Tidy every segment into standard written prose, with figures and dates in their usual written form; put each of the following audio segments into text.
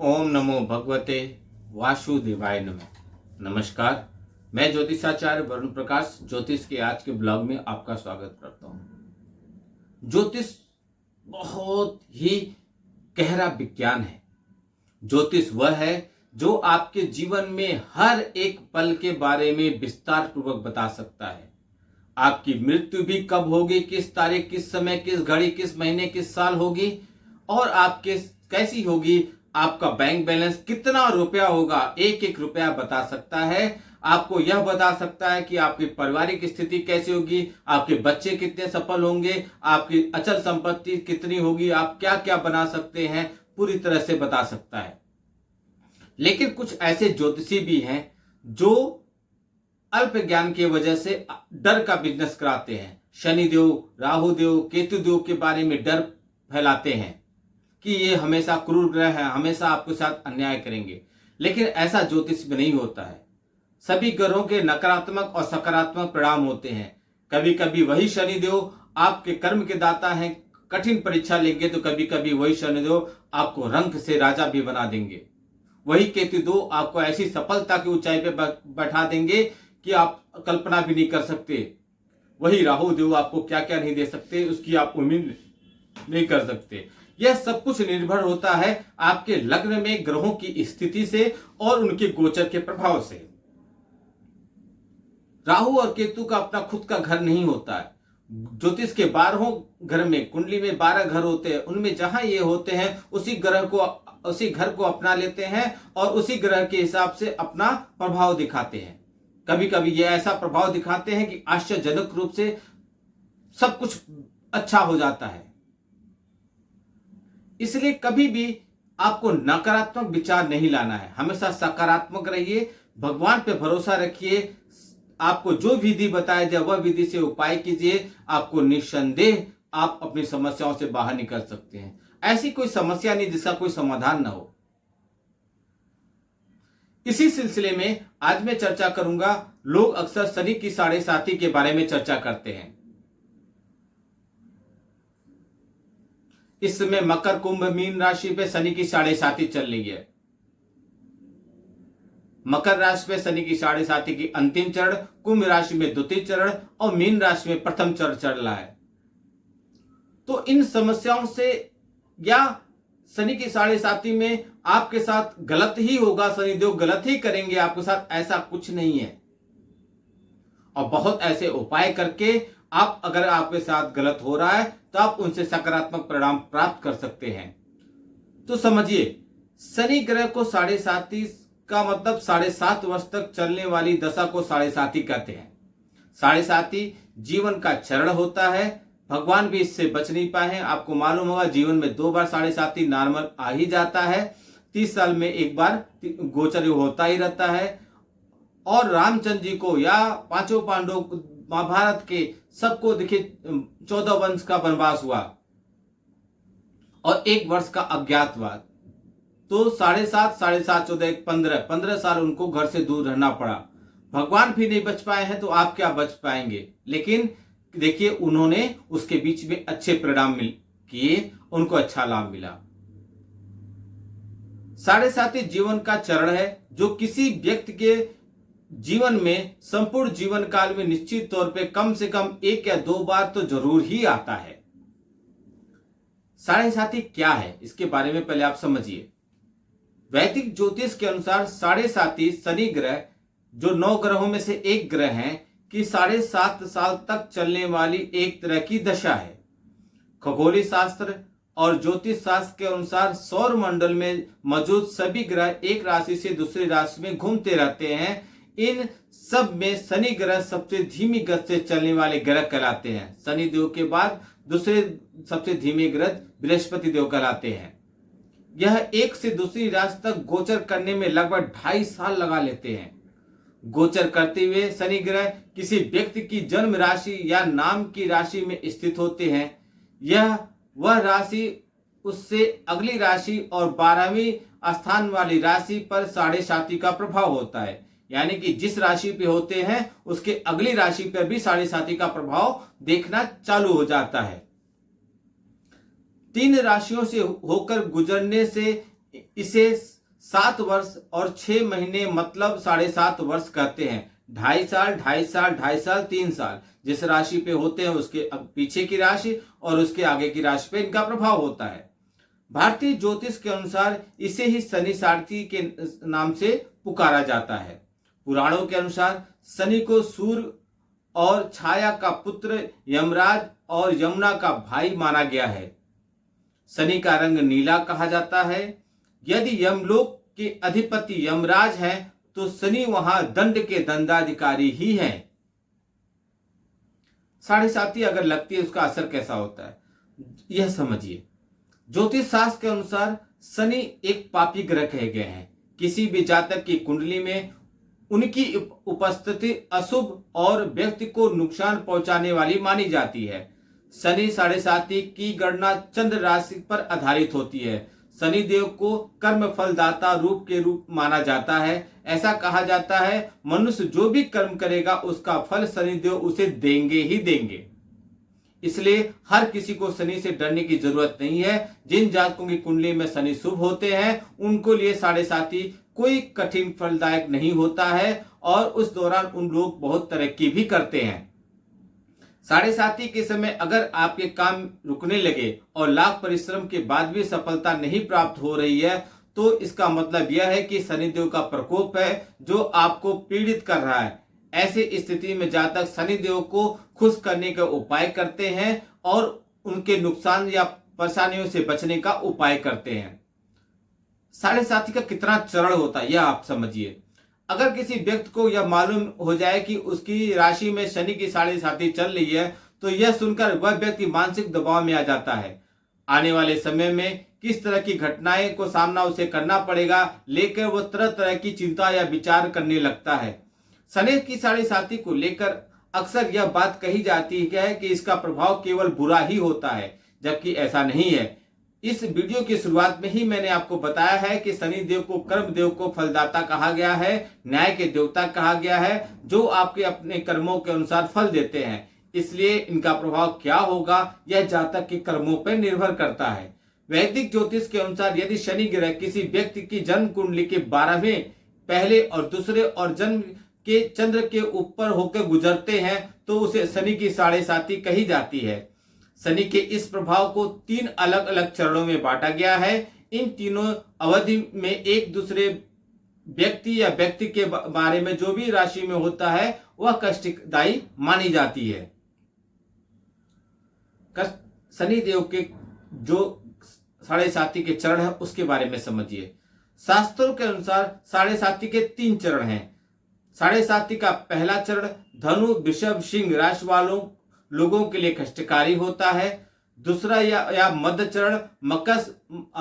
ओम नमो भगवते वासुदेवाय नमः। नमस्कार, मैं ज्योतिषाचार्य वरुण प्रकाश ज्योतिष के आज के ब्लॉग में आपका स्वागत करता हूं। ज्योतिष बहुत ही गहरा विज्ञान है। ज्योतिष वह है जो आपके जीवन में हर एक पल के बारे में विस्तार पूर्वक बता सकता है। आपकी मृत्यु भी कब होगी, किस तारीख, किस समय, किस घड़ी, किस महीने, किस साल होगी और आपके कैसी होगी, आपका बैंक बैलेंस कितना रुपया होगा, एक एक रुपया बता सकता है। आपको यह बता सकता है कि आपकी पारिवारिक स्थिति कैसी होगी, आपके बच्चे कितने सफल होंगे, आपकी अचल संपत्ति कितनी होगी, आप क्या क्या बना सकते हैं, पूरी तरह से बता सकता है। लेकिन कुछ ऐसे ज्योतिषी भी हैं जो अल्प ज्ञान की वजह से डर का बिजनेस कराते हैं। शनिदेव, राहुदेव, केतुदेव के बारे में डर फैलाते हैं कि ये हमेशा क्रूर ग्रह है, हमेशा आपके साथ अन्याय करेंगे। लेकिन ऐसा ज्योतिष में नहीं होता है। सभी ग्रहों के नकारात्मक और सकारात्मक परिणाम होते हैं। कभी कभी वही शनिदेव आपके कर्म के दाता हैं, कठिन परीक्षा लेंगे तो कभी कभी वही शनिदेव आपको रंक से राजा भी बना देंगे। वही केतुदेव आपको ऐसी सफलता की ऊंचाई पे बैठा देंगे कि आप कल्पना भी नहीं कर सकते। वही राहुदेव आपको क्या क्या नहीं दे सकते, उसकी आप उम्मीद नहीं कर सकते। यह सब कुछ निर्भर होता है आपके लग्न में ग्रहों की स्थिति से और उनके गोचर के प्रभाव से। राहु और केतु का अपना खुद का घर नहीं होता है। ज्योतिष के 12 घर में, कुंडली में 12 घर होते हैं, उनमें जहां ये होते हैं उसी घर को अपना लेते हैं और उसी ग्रह के हिसाब से अपना प्रभाव दिखाते हैं। कभी कभी ये ऐसा प्रभाव दिखाते हैं कि आश्चर्यजनक रूप से सब कुछ अच्छा हो जाता है। इसलिए कभी भी आपको नकारात्मक विचार नहीं लाना है, हमेशा सकारात्मक रहिए, भगवान पे भरोसा रखिए। आपको जो विधि बताया जाए वह विधि से उपाय कीजिए, आपको निस्संदेह आप अपनी समस्याओं से बाहर निकल सकते हैं। ऐसी कोई समस्या नहीं जिसका कोई समाधान ना हो। इसी सिलसिले में आज मैं चर्चा करूंगा। लोग अक्सर शनि की 7.5 के बारे में चर्चा करते हैं। इस समय मकर, कुंभ, मीन राशि पे शनि की 7.5 चल रही है। मकर राशि पे शनि की 7.5 की अंतिम चरण, कुंभ राशि में द्वितीय चरण और मीन राशि में प्रथम चरण चल रहा है। तो इन समस्याओं से या शनि की 7.5 में आपके साथ गलत ही होगा, शनिदेव गलत ही करेंगे आपके साथ, ऐसा कुछ नहीं है। और बहुत ऐसे उपाय करके आप, अगर आपके साथ गलत हो रहा है तो आप उनसे सकारात्मक परिणाम प्राप्त कर सकते हैं। तो समझिए, शनि ग्रह को 7.5 का मतलब 7.5 वर्ष तक चलने वाली दशा को 7.5 कहते हैं। 7.5 जीवन का चरण होता है। भगवान भी इससे बच नहीं पाए हैं। आपको मालूम होगा जीवन में 2 बार 7.5 नॉर्मल आ ही जाता है। 30 साल में एक बार गोचर होता ही रहता है। और रामचंद्र जी को या 5 पांडवों, महाभारत के सबको देखिए 14 वंश का वनवास हुआ और 1 वर्ष का अज्ञातवास। तो 7.5, 7.5, 14, 15 साल उनको घर से दूर रहना पड़ा। भगवान भी नहीं बच पाए हैं तो आप क्या बच पाएंगे। लेकिन देखिए, उन्होंने उसके बीच में अच्छे परिणाम किए, उनको अच्छा लाभ मिला। 7.5 जीवन का चरण है जो किसी व्यक्ति के जीवन में संपूर्ण जीवन काल में निश्चित तौर पे कम से कम 1 या 2 बार तो जरूर ही आता है। 7.5 क्या है, इसके बारे में पहले आप समझिए। वैदिक ज्योतिष के अनुसार 7.5 शनि ग्रह, जो 9 ग्रहों में से एक ग्रह है, कि 7.5 साल तक चलने वाली एक तरह की दशा है। खगोलीय शास्त्र और ज्योतिष शास्त्र के अनुसार सौर मंडल में मौजूद सभी ग्रह एक राशि से दूसरी राशि में घूमते रहते हैं। इन सब में शनि ग्रह सबसे धीमी गति से चलने वाले ग्रह कहलाते हैं। शनि देव के बाद दूसरे सबसे धीमे ग्रह बृहस्पति देव कहलाते हैं। यह एक से दूसरी राशि तक गोचर करने में लगभग 2.5 साल लगा लेते हैं। गोचर करते हुए शनि ग्रह किसी व्यक्ति की जन्म राशि या नाम की राशि में स्थित होते हैं। यह वह राशि उससे अगली राशि और 12वीं स्थान वाली राशि पर 7.5 का प्रभाव होता है। यानी कि जिस राशि पे होते हैं उसके अगली राशि पर भी 7.5 का प्रभाव देखना चालू हो जाता है। 3 राशियों से होकर गुजरने से इसे 7 वर्ष और 6 महीने मतलब 7.5 वर्ष कहते हैं। 2.5 साल, 2.5 साल, 2.5 साल, 3 साल जिस राशि पे होते हैं उसके पीछे की राशि और उसके आगे की राशि पे इनका प्रभाव होता है। भारतीय ज्योतिष के अनुसार इसे ही शनि सारथी के नाम से पुकारा जाता है। पुराणों के अनुसार शनि को सूर्य और छाया का पुत्र यमराज और यमुना का भाई माना गया है। शनि का रंग नीला कहा जाता है। यदि यमलोक के अधिपति यमराज हैं तो शनि वहां दंड के दंडाधिकारी ही हैं। 7.5 अगर लगती है उसका असर कैसा होता है यह समझिए। ज्योतिष शास्त्र के अनुसार शनि एक पापी ग्रह कहे गए हैं। किसी भी जातक की कुंडली में उनकी उपस्थिति अशुभ और व्यक्ति को नुकसान पहुंचाने वाली मानी जाती है। शनि 7.5 की गणना चंद्र राशि पर आधारित होती है। शनि देव को कर्म फलदाता रूप माना जाता है। ऐसा कहा जाता है मनुष्य जो भी कर्म करेगा उसका फल शनि देव उसे देंगे ही देंगे। इसलिए हर किसी को शनि से डरने की जरूरत नहीं है। जिन जातकों की कुंडली में शनि शुभ होते हैं उनको लिए 7.5 कोई कठिन फलदायक नहीं होता है और उस दौरान उन लोग बहुत तरक्की भी करते हैं। 7.5 के समय अगर आपके काम रुकने लगे और लाख परिश्रम के बाद भी सफलता नहीं प्राप्त हो रही है तो इसका मतलब यह है कि शनिदेव का प्रकोप है जो आपको पीड़ित कर रहा है। ऐसी स्थिति में जातक शनिदेव को खुश करने का उपाय करते हैं और उनके नुकसान या परेशानियों से बचने का उपाय करते हैं। 7.5 का कितना चरण होता है यह आप समझिए। अगर किसी व्यक्ति को यह मालूम हो जाए कि उसकी राशि में शनि की 7.5 चल रही है तो यह सुनकर वह व्यक्ति मानसिक दबाव में आ जाता है। आने वाले समय में किस तरह की घटनाएं को सामना उसे करना पड़ेगा लेकर वह तरह तरह की चिंता या विचार करने लगता है। शनि की 7.5 को लेकर अक्सर यह बात कही जाती है कि इसका प्रभाव केवल बुरा ही होता है, जबकि ऐसा नहीं है। इस वीडियो की शुरुआत में ही मैंने आपको बताया है कि शनि देव को कर्म देव को फलदाता कहा गया है, न्याय के देवता कहा गया है, जो आपके अपने कर्मों के अनुसार फल देते हैं। इसलिए इनका प्रभाव क्या होगा यह जातक के कर्मों पर निर्भर करता है। वैदिक ज्योतिष के अनुसार यदि शनि ग्रह किसी व्यक्ति की जन्म कुंडली के 12वें पहले और दूसरे और जन्म के चंद्र के ऊपर होकर गुजरते हैं तो उसे शनि की 7.5 कही जाती है। शनि के इस प्रभाव को 3 अलग अलग चरणों में बांटा गया है। इन तीनों अवधि में एक दूसरे व्यक्ति या व्यक्ति के बारे में जो भी राशि में होता है वह कष्टदायी मानी जाती है। शनि देव के जो 7.5 के चरण है उसके बारे में समझिए। शास्त्रों के अनुसार 7.5 के 3 चरण हैं। 7.5 का पहला चरण धनु वृषभ सिंह राशि वालों लोगों के लिए कष्टकारी होता है। दूसरा या मध्य चरण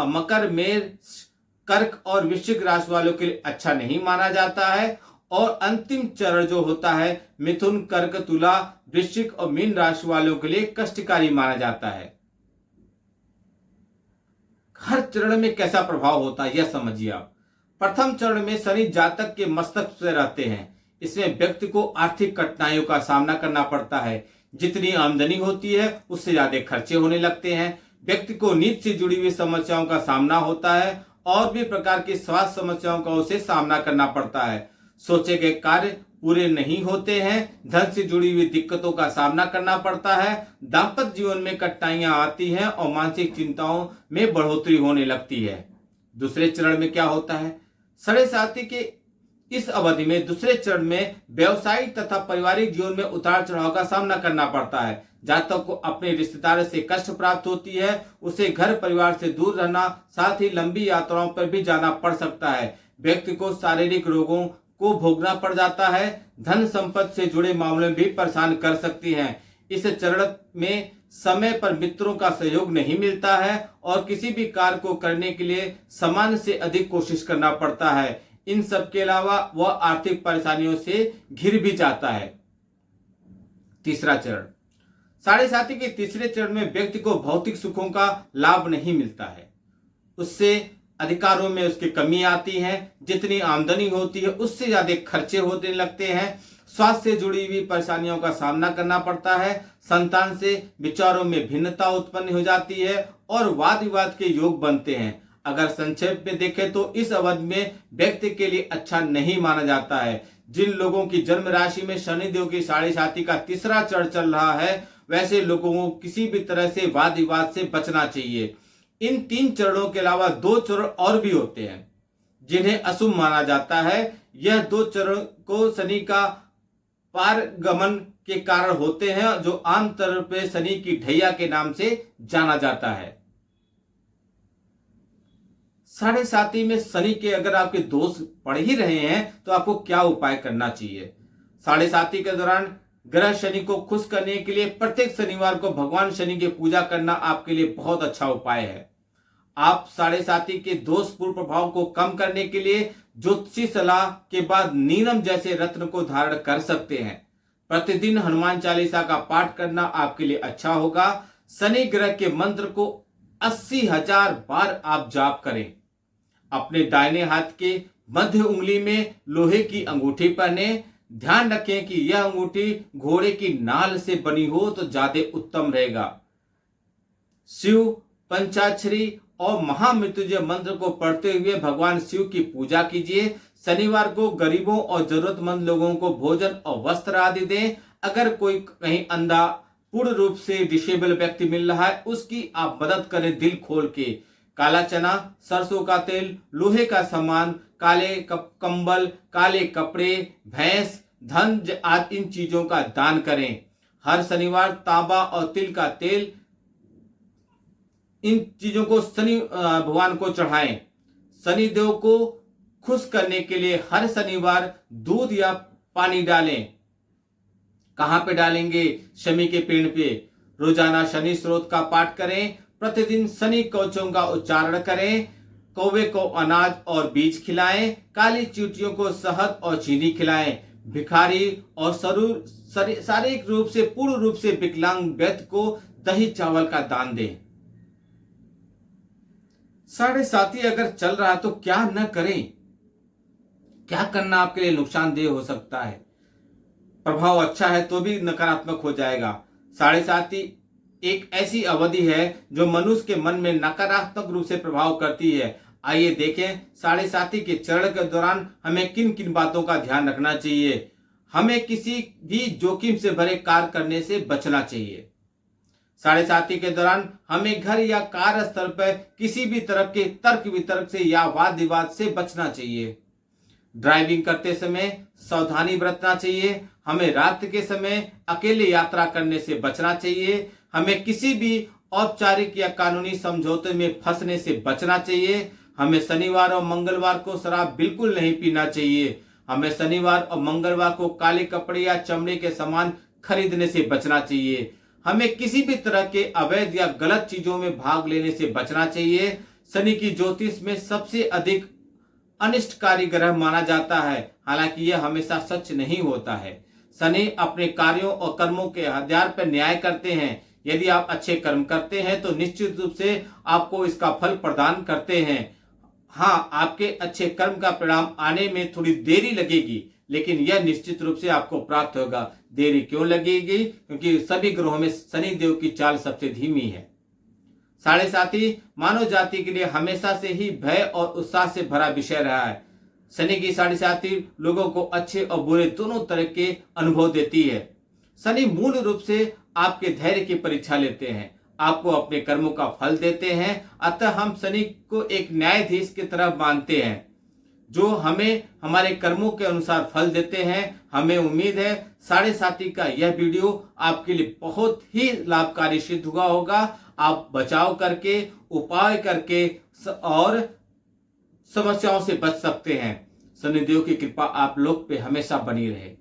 मकर मेष कर्क और वृश्चिक राशि वालों के लिए अच्छा नहीं माना जाता है। और अंतिम चरण जो होता है मिथुन कर्क तुला वृश्चिक और मीन राशि वालों के लिए कष्टकारी माना जाता है। हर चरण में कैसा प्रभाव होता है यह समझिए आप। प्रथम चरण में शनि जातक के मस्तक से रहते हैं। इसमें व्यक्ति को आर्थिक कठिनाइयों का सामना करना पड़ता है। जितनी आमदनी होती है उससे ज्यादा खर्चे होने लगते हैं। व्यक्ति को नींद से जुड़ी हुई समस्याओं का सामना होता है और भी प्रकार की स्वास्थ्य समस्याओं का उसे सामना करना पड़ता है। सोचे गए कार्य पूरे नहीं होते हैं। धन से जुड़ी हुई दिक्कतों का सामना करना पड़ता है। दाम्पत्य जीवन में कठिनाइयां आती हैं और मानसिक चिंताओं में बढ़ोतरी होने लगती है। दूसरे चरण में क्या होता है? 7.5 के इस अवधि में दूसरे चरण में व्यवसायिक तथा पारिवारिक जीवन में उतार चढ़ाव का सामना करना पड़ता है। जातक को अपने रिश्तेदारों से कष्ट प्राप्त होती है। उसे घर परिवार से दूर रहना साथ ही लंबी यात्राओं पर भी जाना पड़ सकता है। व्यक्ति को शारीरिक रोगों को भोगना पड़ जाता है। धन संपत्ति से जुड़े मामले भी परेशान कर सकती हैं। इस चरण में समय पर मित्रों का सहयोग नहीं मिलता है और किसी भी कार्य को करने के लिए सामान्य से अधिक कोशिश करना पड़ता है। इन सब के अलावा वह आर्थिक परेशानियों से घिर भी जाता है। तीसरा चरण 7.5 के तीसरे चरण में व्यक्ति को भौतिक सुखों का लाभ नहीं मिलता है। उससे अधिकारों में उसकी कमी आती है। जितनी आमदनी होती है उससे ज्यादा खर्चे होने लगते हैं। स्वास्थ्य से जुड़ी हुई परेशानियों का सामना करना पड़ता है। संतान से विचारों में भिन्नता उत्पन्न हो जाती है और वाद विवाद के योग बनते हैं। अगर संक्षेप में देखें तो इस अवधि में व्यक्ति के लिए अच्छा नहीं माना जाता है। जिन लोगों की जन्म राशि में शनिदेव की साढ़े साथी का तीसरा चरण चल रहा है, वैसे लोगों को किसी भी तरह से वाद विवाद से बचना चाहिए। इन 3 चरणों के अलावा 2 चरण और भी होते हैं जिन्हें अशुभ माना जाता है। यह 2 चरण को शनि का पारगमन के कारण होते हैं, जो आमतौर पर शनि की ढैया के नाम से जाना जाता है। साढ़े साथी में शनि के अगर आपके दोष पड़ ही रहे हैं तो आपको क्या उपाय करना चाहिए। साढ़े साथी के दौरान ग्रह शनि को खुश करने के लिए प्रत्येक शनिवार को भगवान शनि की पूजा करना आपके लिए बहुत अच्छा उपाय है। आप साढ़े साथी के दोषपूर्ण प्रभाव को कम करने के लिए ज्योतिषी सलाह के बाद नीलम जैसे रत्न को धारण कर सकते हैं। प्रतिदिन हनुमान चालीसा का पाठ करना आपके लिए अच्छा होगा। शनि ग्रह के मंत्र को 80,000 बार आप जाप करें। अपने दाहिने हाथ के मध्य उंगली में लोहे की अंगूठी पहने। ध्यान रखें कि यह अंगूठी घोड़े की नाल से बनी हो तो ज्यादा उत्तम रहेगा। शिव पंचाक्षरी और महामृत्युंजय मंत्र को पढ़ते हुए भगवान शिव की पूजा कीजिए। शनिवार को गरीबों और जरूरतमंद लोगों को भोजन और वस्त्र आदि दें। अगर कोई कहीं अंधा पूर्ण रूप से डिसेबल व्यक्ति मिल रहा है, उसकी आप मदद करें दिल खोल के। काला चना, सरसों का तेल, लोहे का सामान, काले कंबल, काले कपड़े, भैंस, धन आदि इन चीजों का दान करें। हर शनिवार तांबा और तिल का तेल, इन चीजों को शनि भगवान को चढ़ाएं। शनि देव को खुश करने के लिए हर शनिवार दूध या पानी डालें। कहां पे डालेंगे? शमी के पेड़ पे। रोजाना शनि स्रोत का पाठ करें। प्रतिदिन शनि कवचों का उच्चारण करें। कौवे को अनाज और बीज खिलाएं। काली चींटियों को शहद और चीनी खिलाएं। भिखारी और शारीरिक रूप से पूर्ण रूप से विकलांग व्यक्ति को दही चावल का दान दें। साढ़े साथी अगर चल रहा है तो क्या न करें? क्या करना आपके लिए नुकसानदेह हो सकता है? प्रभाव अच्छा है तो भी नकारात्मक हो जाएगा। साढ़े साथी एक ऐसी अवधि है जो मनुष्य के मन में नकारात्मक रूप से प्रभाव करती है। आइए देखें साढ़े साथी के चरण के दौरान हमें किन किन बातों का ध्यान रखना चाहिए। हमें किसी भी जोखिम से भरे कार्य करने से बचना चाहिए। साढ़े साथी के दौरान हमें घर या कार्यस्थल पर किसी भी तरह के तर्क वितर्क से या वाद विवाद से बचना चाहिए। ड्राइविंग करते समय सावधानी बरतना चाहिए। हमें रात के समय अकेले यात्रा करने से बचना चाहिए। हमें किसी भी औपचारिक या कानूनी समझौते में फंसने से बचना चाहिए। हमें शनिवार और मंगलवार को शराब बिल्कुल नहीं पीना चाहिए। हमें शनिवार और मंगलवार को काले कपड़े या चमड़े के सामान खरीदने से बचना चाहिए। हमें किसी भी तरह के अवैध या गलत चीजों में भाग लेने से बचना चाहिए। शनि की ज्योतिष में सबसे अधिक अनिष्टकारी ग्रह माना जाता है, हालांकि यह हमेशा सच नहीं होता है। शनि अपने कार्यों और कर्मों के आधार पर न्याय करते हैं। यदि आप अच्छे कर्म करते हैं तो निश्चित रूप से आपको इसका फल प्रदान करते हैं। हाँ, आपके अच्छे कर्म का परिणाम आने में थोड़ी देरी लगेगी, लेकिन यह निश्चित रूप से आपको प्राप्त होगा। देरी क्यों लगेगी? क्योंकि सभी ग्रहों में शनि देव की चाल सबसे धीमी है। साढ़े साथी मानव जाति के लिए हमेशा से ही भय और उत्साह से भरा विषय रहा है। शनि की साढ़े साथी लोगों को अच्छे और बुरे दोनों तरह के अनुभव देती है। शनि मूल रूप से आपके धैर्य की परीक्षा लेते हैं, आपको अपने कर्मों का फल देते हैं। अतः हम शनि को एक न्यायाधीश की तरह मानते हैं जो हमें हमारे कर्मों के अनुसार फल देते हैं। हमें उम्मीद है साढ़े साथी का यह वीडियो आपके लिए बहुत ही लाभकारी सिद्ध हुआ होगा। आप बचाव करके, उपाय करके और समस्याओं से बच सकते हैं। शनिदेव की कृपा आप लोग पे हमेशा बनी रहे।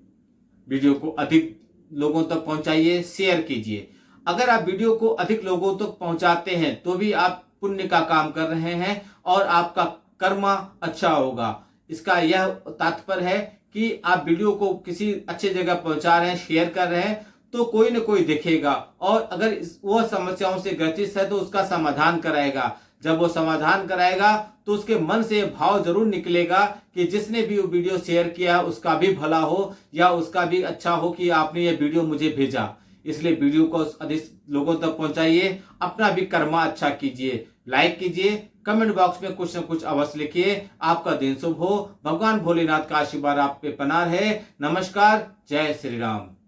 वीडियो को अधिक लोगों तक पहुंचाइए, शेयर कीजिए। अगर आप वीडियो को अधिक लोगों तक पहुंचाते हैं तो भी आप पुण्य का काम कर रहे हैं और आपका कर्मा अच्छा होगा। इसका यह तात्पर्य है कि आप वीडियो को किसी अच्छे जगह पहुंचा रहे हैं, शेयर कर रहे हैं, तो कोई न कोई देखेगा और अगर वह समस्याओं से ग्रसित है तो उसका समाधान कराएगा। जब वो समाधान कराएगा तो उसके मन से भाव जरूर निकलेगा कि जिसने भी वो वीडियो शेयर किया उसका भी भला हो या उसका भी अच्छा हो कि आपने ये वीडियो मुझे भेजा। इसलिए वीडियो को अधिक लोगों तक पहुंचाइए, अपना भी कर्मा अच्छा कीजिए, लाइक कीजिए, कमेंट बॉक्स में कुछ न कुछ अवश्य लिखिए। आपका दिन शुभ हो। भगवान भोलेनाथ का आशीर्वाद आप पे बना रहे। नमस्कार। जय श्री राम।